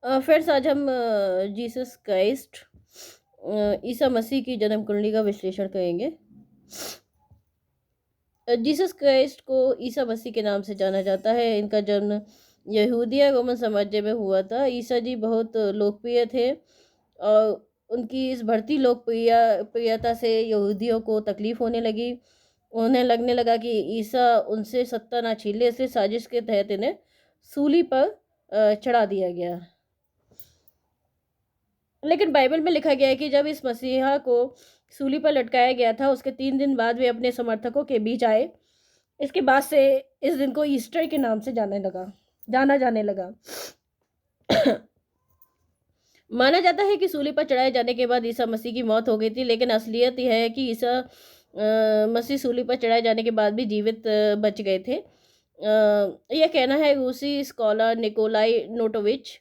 Friends, आज हम Jesus Christ Isa Masih की जन्म कुंडली का विश्लेषण करेंगे। जीसस क्राइस्ट को ईसा मसीह के नाम से जाना जाता है। इनका जन्म यहूदिया रोमन साम्राज्य में हुआ था। ईसा जी बहुत लोकप्रिय थे और उनकी इस बढ़ती प्रियता से यहूदियों को तकलीफ होने लगी। उन्हें लगने लगा कि ईसा उनसे सत्ता ना छीन ले, इसलिए साजिश के तहत इन्हें सूली पर चढ़ा दिया गया। लेकिन बाइबल में लिखा गया है कि जब इस मसीहा को सूली पर लटकाया गया था, उसके 3 दिन बाद वे अपने समर्थकों के बीच आए। इसके बाद से इस दिन को ईस्टर के नाम से जाना जाने लगा। माना जाता है कि सूली पर चढ़ाए जाने के बाद ईसा मसीह की मौत हो गई थी, लेकिन असलियत यह है कि ईसा मसीह सूली पर चढ़ाए जाने के बाद भी जीवित बच गए थे। यह कहना है रूसी स्कॉलर निकोलाई नोटोविच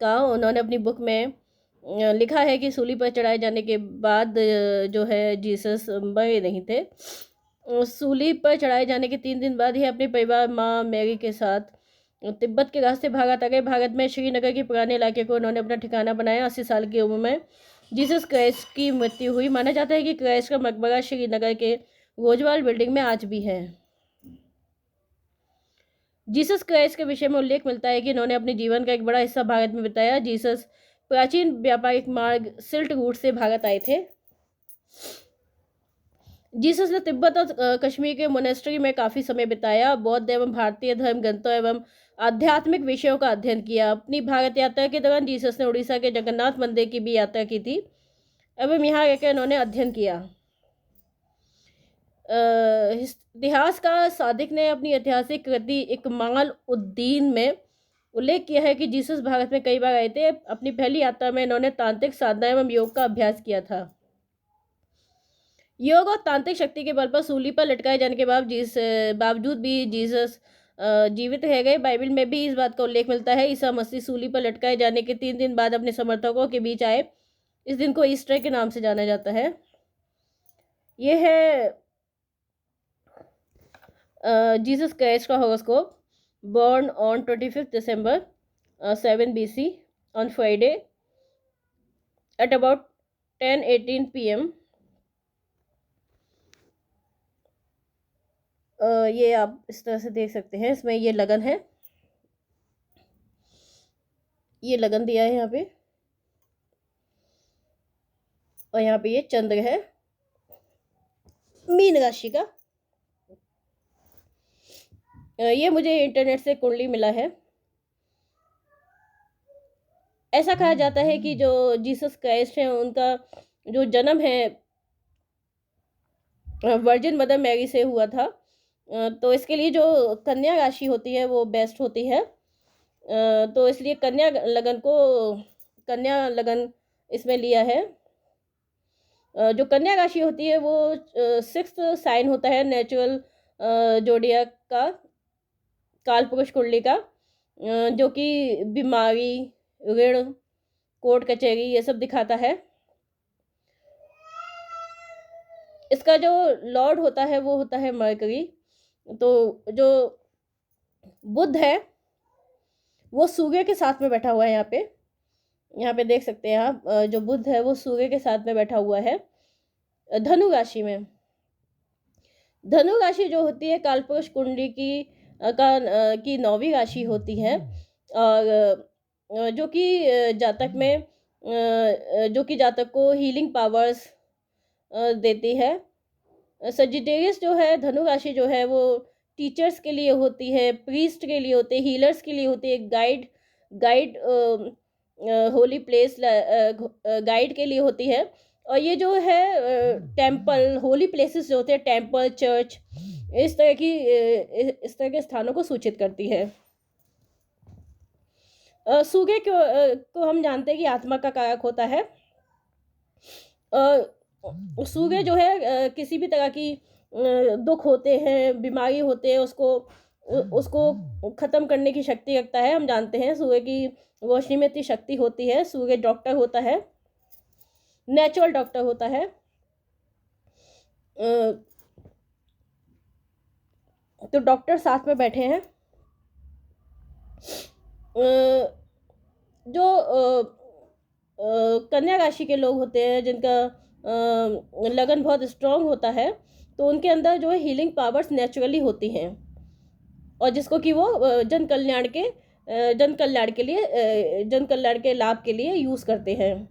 का। उन्होंने अपनी बुक में लिखा है कि सूली पर चढ़ाए जाने के बाद जो है जीसस मरे नहीं थे। सूली पर चढ़ाए जाने के 3 दिन बाद ही अपने परिवार माँ मैरी के साथ तिब्बत के रास्ते भारत आ गए। भारत में श्रीनगर के पुराने इलाके को उन्होंने अपना ठिकाना बनाया। 80 साल की उम्र में जीसस क्राइस्ट की मृत्यु हुई। माना जाता है कि क्राइस्ट का मकबरा श्रीनगर के रोजवाल बिल्डिंग में आज भी है। जीसस क्राइस्ट के विषय में उल्लेख मिलता है कि इन्होंने अपने जीवन का एक बड़ा हिस्सा भारत में बिताया। जीसस प्राचीन व्यापारिक मार्ग सिल्क रूट से भारत आए थे। जीसस ने तिब्बत और कश्मीर के मोनेस्ट्री में काफ़ी समय बिताया। बौद्ध एवं भारतीय धर्म ग्रंथों एवं आध्यात्मिक विषयों का अध्ययन किया। अपनी भारत यात्रा के दौरान जीसस ने उड़ीसा के जगन्नाथ मंदिर की भी यात्रा की थी एवं यहाँ रहकर इन्होंने अध्ययन किया। इतिहास का सादिक ने अपनी ऐतिहासिक कृति इकमाल उद्दीन में उल्लेख किया है कि जीसस भारत में कई बार आए थे। अपनी पहली यात्रा में इन्होंने तांत्रिक साधना एवं योग का अभ्यास किया था। योग और तांत्रिक शक्ति के बल पर सूली पर लटकाए जाने के बावजूद भी जीसस जीवित रह गए। बाइबल में भी इस बात का उल्लेख मिलता है। ईसा मसीह सूली पर लटकाए जाने के 3 दिन बाद अपने समर्थकों के बीच आए। इस दिन को ईस्टर के नाम से जाना जाता है। यह है जीसस क्राइस्ट का horoscope. born on 25th December 7 BC on Friday at about 10:18 p.m. ये आप इस तरह से देख सकते हैं। इसमें ये लगन है, ये लगन दिया है यहाँ पे, और यहाँ पे ये चंद्र है मीन राशि का। ये मुझे इंटरनेट से कुंडली मिला है। ऐसा कहा जाता है कि जो जीसस क्राइस्ट है उनका जो जन्म है वर्जिन मदर मैरी से हुआ था। तो इसके लिए जो कन्या राशि होती है वो बेस्ट होती है। तो इसलिए कन्या लगन इसमें लिया है। जो कन्या राशि होती है वो 6th साइन होता है नेचुरल जोडियक का, काल पुरुष कुंडली का, जो कि बीमारी, ऋण, कोर्ट कचहरी ये सब दिखाता है। इसका जो लॉर्ड होता है वो होता है मरकरी। तो जो बुध है वो सूर्य के साथ में बैठा हुआ है। यहाँ पे देख सकते हैं आप, जो बुध है वो सूर्य के साथ में बैठा हुआ है धनु राशि में। धनु राशि जो होती है कालपुरुष कुंडली की 9वीं राशि होती है, और जो कि जातक को हीलिंग पावर्स देती है। सजिटेरियस जो है धनु राशि जो है वो टीचर्स के लिए होती है, प्रीस्ट के लिए होते हैं, हीलर्स के लिए होती है, गाइड होली प्लेस गाइड के लिए होती है। और ये जो है टेम्पल, होली प्लेसेस जो होते हैं, टेम्पल, चर्च, इस तरह के स्थानों को सूचित करती है। सूर्य को हम जानते हैं कि आत्मा का कारक होता है। सूर्य जो है किसी भी तरह की दुख होते हैं, बीमारी होते हैं, उसको ख़त्म करने की शक्ति रखता है। हम जानते हैं सूर्य की रोशनी में इतनी शक्ति होती है। सूर्य डॉक्टर होता है, नेचुरल डॉक्टर होता है। तो डॉक्टर साथ में बैठे हैं। जो कन्या राशि के लोग होते हैं, जिनका लगन बहुत स्ट्रांग होता है, तो उनके अंदर जो है हीलिंग पावर्स नेचुरली होती हैं, और जिसको कि वो जन कल्याण के लाभ के लिए यूज़ करते हैं।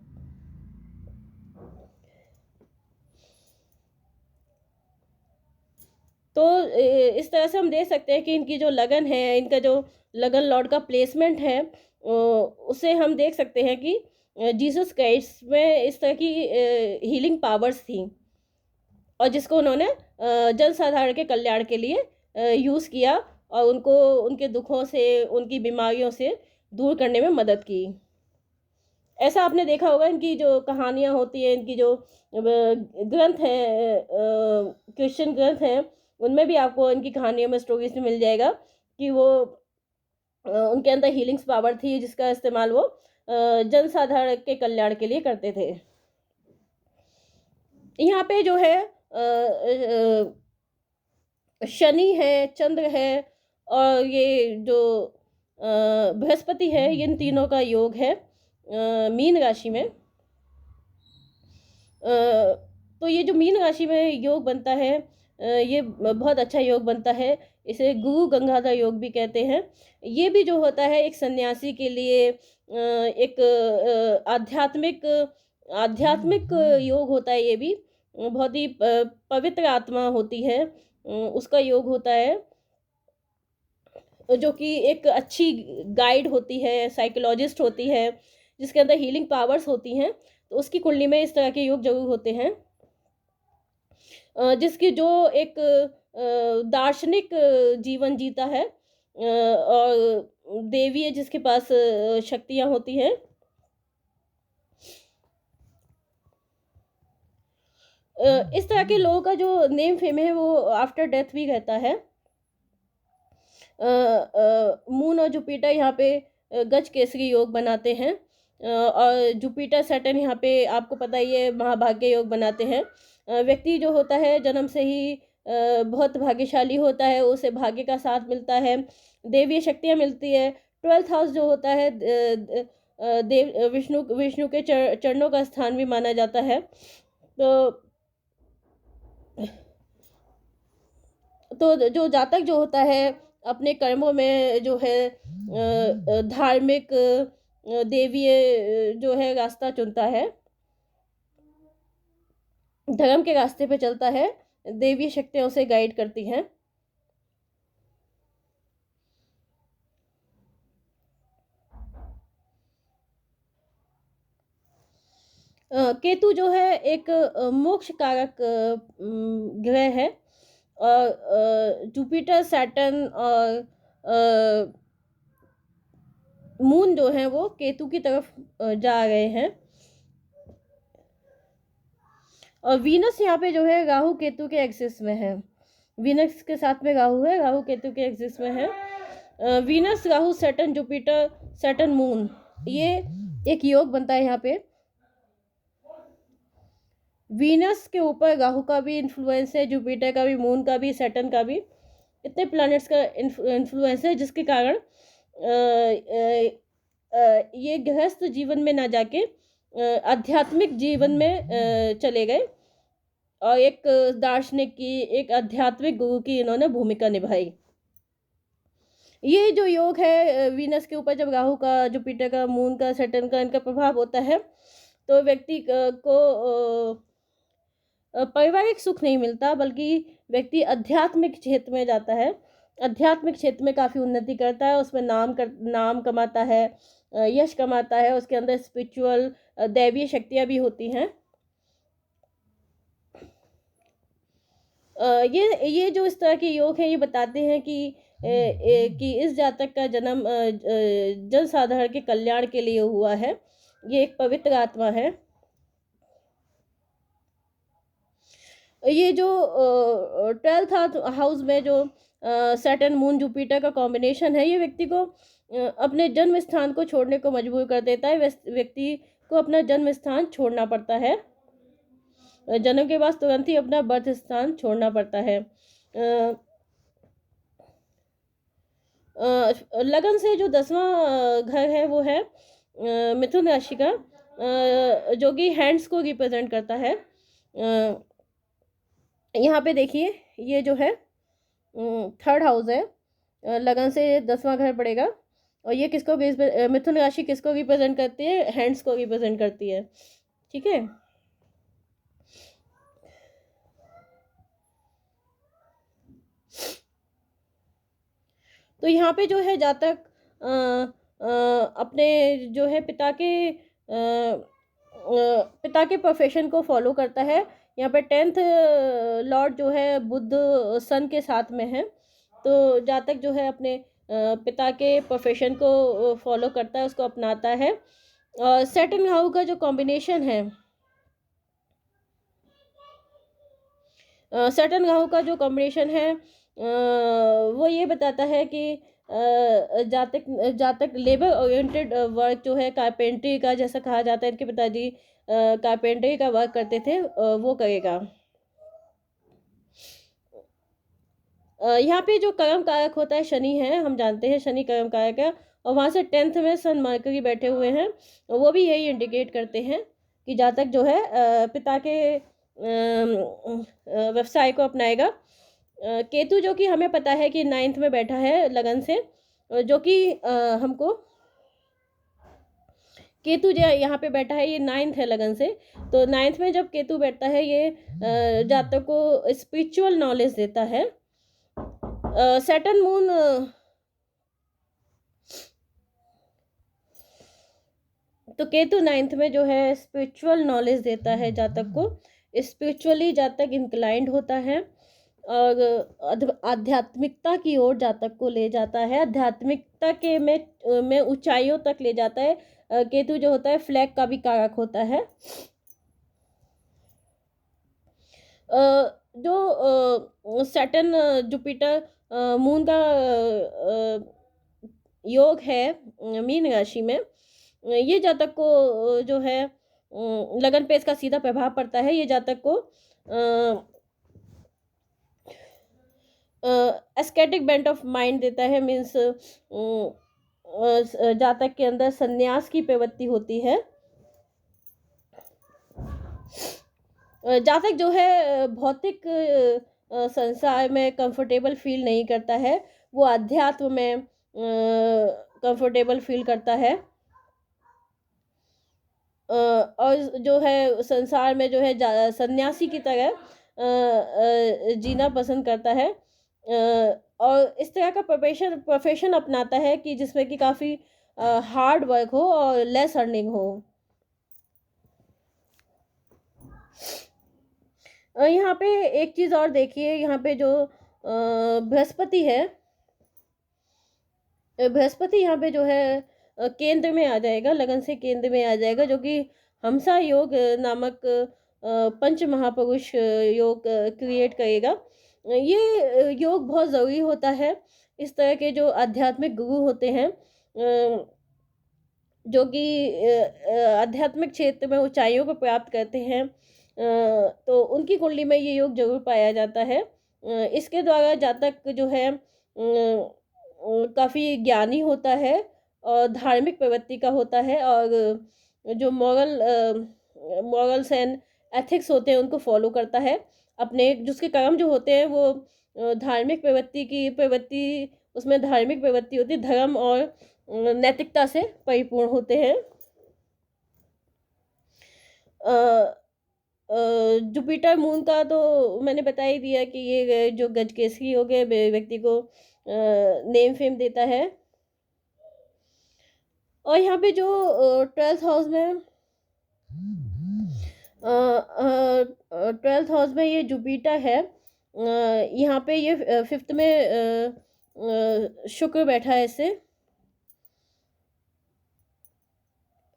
तो इस तरह से हम देख सकते हैं कि इनकी जो लगन है, इनका जो लगन लॉर्ड का प्लेसमेंट है, उसे हम देख सकते हैं कि जीसस क्राइस्ट में इस तरह की हीलिंग पावर्स थी, और जिसको उन्होंने जन साधारण के कल्याण के लिए यूज़ किया, और उनको उनके दुखों से, उनकी बीमारियों से दूर करने में मदद की। ऐसा आपने देखा होगा, इनकी जो कहानियाँ होती हैं, इनकी जो ग्रंथ हैं, क्रिश्चियन ग्रंथ हैं, उनमें भी आपको इनकी कहानियों में, स्टोरीज में मिल जाएगा कि वो उनके अंदर हीलिंग्स पावर थी, जिसका इस्तेमाल वो जन साधारण के कल्याण के लिए करते थे। यहाँ पे जो है शनि है, चंद्र है, और ये जो बृहस्पति है, इन तीनों का योग है मीन राशि में। तो ये जो मीन राशि में योग बनता है, ये बहुत अच्छा योग बनता है। इसे गुरु गंगाधर योग भी कहते हैं। ये भी जो होता है एक सन्यासी के लिए एक आध्यात्मिक योग होता है। ये भी बहुत ही पवित्र आत्मा होती है, उसका योग होता है, जो कि एक अच्छी गाइड होती है, साइकोलॉजिस्ट होती है, जिसके अंदर हीलिंग पावर्स होती हैं। तो उसकी कुंडली में इस तरह के योग जरूर होते हैं। जिसकी जो एक दार्शनिक जीवन जीता है, और देवी है जिसके पास शक्तियाँ होती हैं। इस तरह के लोगों का जो नेम फेम है वो आफ्टर डेथ भी रहता है। मून और जुपिटर यहाँ पे गज केसरी योग बनाते हैं, और जुपिटर सैटर्न यहाँ पे आपको पता ही है महाभाग्य योग बनाते हैं। व्यक्ति जो होता है जन्म से ही बहुत भाग्यशाली होता है, उसे भाग्य का साथ मिलता है, देवीय शक्तियाँ मिलती है। 12th हाउस जो होता है देव विष्णु के चरणों का स्थान भी माना जाता है। तो जो जातक जो होता है अपने कर्मों में जो है धार्मिक देवीय जो है रास्ता चुनता है, धर्म के रास्ते पे चलता है, देवीय शक्तियाँ उसे गाइड करती हैं। केतु जो है एक मोक्ष कारक ग्रह है, और जुपिटर सैटर्न और मून जो है वो केतु की तरफ जा रहे हैं, और वीनस यहाँ पे जो है राहु केतु के एक्सिस में है। वीनस के साथ में राहु है, राहु केतु के एक्सिस में है। Venus Rahu Saturn Jupiter Saturn moon, ये एक योग बनता है यहाँ पे। वीनस के ऊपर राहु का भी इन्फ्लुएंस है, जुपिटर का भी, मून का भी, सैटर्न का भी, इतने प्लैनेट्स का इन्फ्लुएंस है, जिसके कारण ये गृहस्थ जीवन में ना जाके आध्यात्मिक जीवन में चले गए, और एक दार्शनिक की, एक आध्यात्मिक गुरु की इन्होंने भूमिका निभाई। ये जो योग है वीनस के ऊपर, जब राहु का, जुपिटर का, मून का, सैटर्न का इनका प्रभाव होता है, तो व्यक्ति को पारिवारिक सुख नहीं मिलता, बल्कि व्यक्ति आध्यात्मिक क्षेत्र में जाता है, आध्यात्मिक क्षेत्र में काफ़ी उन्नति करता है, उसमें नाम कमाता है, यश कमाता है, उसके अंदर स्पिरिचुअल दैवीय शक्तियाँ भी होती हैं। ये जो इस तरह के योग हैं, ये बताते हैं कि इस जातक का जन्म जन साधारण के कल्याण के लिए हुआ है। ये एक पवित्र आत्मा है। ये जो 12th हाउस में जो सैटर्न मून जुपिटर का कॉम्बिनेशन है, ये व्यक्ति को अपने जन्म स्थान को छोड़ने को मजबूर कर देता है। व्यक्ति को अपना जन्म स्थान छोड़ना पड़ता है, जन्म के बाद तुरंत ही अपना बर्थ स्थान छोड़ना पड़ता है। लगन से जो 10वां घर है वो है मिथुन राशि का जो कि हैंड्स को रिप्रेजेंट करता है। यहाँ पे देखिए ये जो है थर्ड हाउस है, लगन से 10वां घर पड़ेगा। और ये किसको मिथुन राशि किसको रिप्रेजेंट करती है? हैंड्स को रिप्रेजेंट करती है। ठीक है। तो यहाँ पे जो है जातक अपने जो है पिता के प्रोफेशन को फॉलो करता है। यहाँ पे 10th लॉर्ड जो है बुध सन के साथ में है। तो जातक जो है अपने पिता के प्रोफेशन को फॉलो करता है, उसको अपनाता है। और सैटर्न राहु का जो कॉम्बिनेशन है, सैटर्न राहु का जो कॉम्बिनेशन है वो ये बताता है कि जातक जातक लेबर ओरिएंटेड वर्क जो है, कारपेंट्री का, जैसा कहा जाता है, इनके पिताजी कारपेंट्री का वर्क करते थे, वो करेगा। यहाँ पे जो कर्म कारक होता है शनि है, हम जानते हैं शनि कर्म कारक है। और वहाँ से 10th में सन मरकरी बैठे हुए हैं, वो भी यही इंडिकेट करते हैं कि जातक जो है पिता के व्यवसाय को अपनाएगा। केतु जो कि हमें पता है कि 9th में बैठा है लगन से, जो कि हमको केतु जो यहाँ पे बैठा है ये 9th है लगन से। तो 9th में जब केतु बैठता है ये जातक को स्पिरिचुअल नॉलेज देता है। सैटर्न मून तो केतु 9th में जो है स्पिरिचुअल नॉलेज देता है जातक को। स्पिरिचुअली जातक इंक्लाइंड होता है और आध्यात्मिकता की ओर जातक को ले जाता है, आध्यात्मिकता के में ऊंचाइयों तक ले जाता है। केतु जो होता है फ्लैग का भी कारक होता है। जो सैटर्न जुपिटर मून का योग है मीन राशि में, ये जातक को जो है लगन पे इसका सीधा प्रभाव पड़ता है। ये जातक को एस्केटिक बेंट ऑफ माइंड देता है। मीन्स जातक के अंदर संन्यास की प्रवृत्ति होती है। जातक जो है भौतिक संसार में कंफर्टेबल फील नहीं करता है, वो अध्यात्म में कंफर्टेबल फील करता है। और जो है संसार में जो है सन्यासी की तरह जीना पसंद करता है। और इस तरह का प्रोफेशन अपनाता है कि जिसमें कि काफ़ी हार्ड वर्क हो और लेस अर्निंग हो। यहाँ पे एक चीज़ और देखिए, यहाँ पे जो बृहस्पति है, बृहस्पति यहाँ पे जो है केंद्र में आ जाएगा, लगन से केंद्र में आ जाएगा, जो कि हमसा योग नामक पंच महापुरुष योग क्रिएट करेगा। ये योग बहुत ज़रूरी होता है। इस तरह के जो आध्यात्मिक गुरु होते हैं, जो कि आध्यात्मिक क्षेत्र में ऊंचाइयों को प्राप्त करते हैं, तो उनकी कुंडली में ये योग जरूर पाया जाता है। इसके द्वारा जातक जो है काफ़ी ज्ञानी होता है और धार्मिक प्रवृत्ति का होता है, और जो मॉरल्स एंड एथिक्स होते हैं उनको फॉलो करता है। अपने जिसके कर्म जो होते हैं वो धार्मिक प्रवृत्ति उसमें धार्मिक प्रवृत्ति होती है, धर्म और नैतिकता से परिपूर्ण होते हैं। जुपिटर मून का तो मैंने बता ही दिया कि ये जो गजकेसरी योग है व्यक्ति को नेम फेम देता है। और यहाँ पे जो 12th हाउस में 12th हाउस में ये जुपिटर है, यहाँ पे ये 5th में शुक्र बैठा है। इससे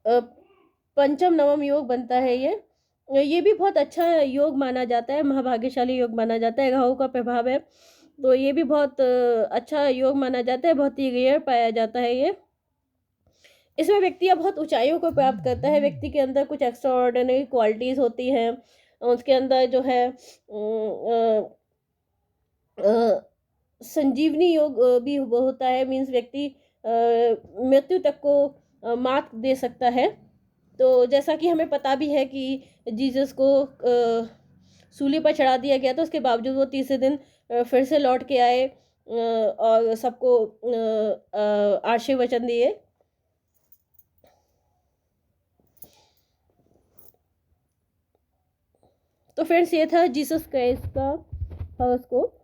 पंचम नवम योग बनता है। ये भी बहुत अच्छा योग माना जाता है, महाभाग्यशाली योग माना जाता है। राहु का प्रभाव है तो ये भी बहुत अच्छा योग माना जाता है, बहुत ही रेयर पाया जाता है ये। इसमें व्यक्ति अब बहुत ऊंचाइयों को प्राप्त करता है। व्यक्ति के अंदर कुछ एक्स्ट्रा ऑर्डिनरी क्वालिटीज़ होती हैं, उसके अंदर जो है संजीवनी योग भी होता है। मीन्स व्यक्ति मृत्यु तक को मात दे सकता है। तो जैसा कि हमें पता भी है कि जीसस को सूली पर चढ़ा दिया गया था, उसके बावजूद वो तीसरे दिन फिर से लौट के आए और सबको आशीर्वचन दिए। तो फ्रेंड्स, ये था जीसस क्राइस्ट का हॉरोस्कोप।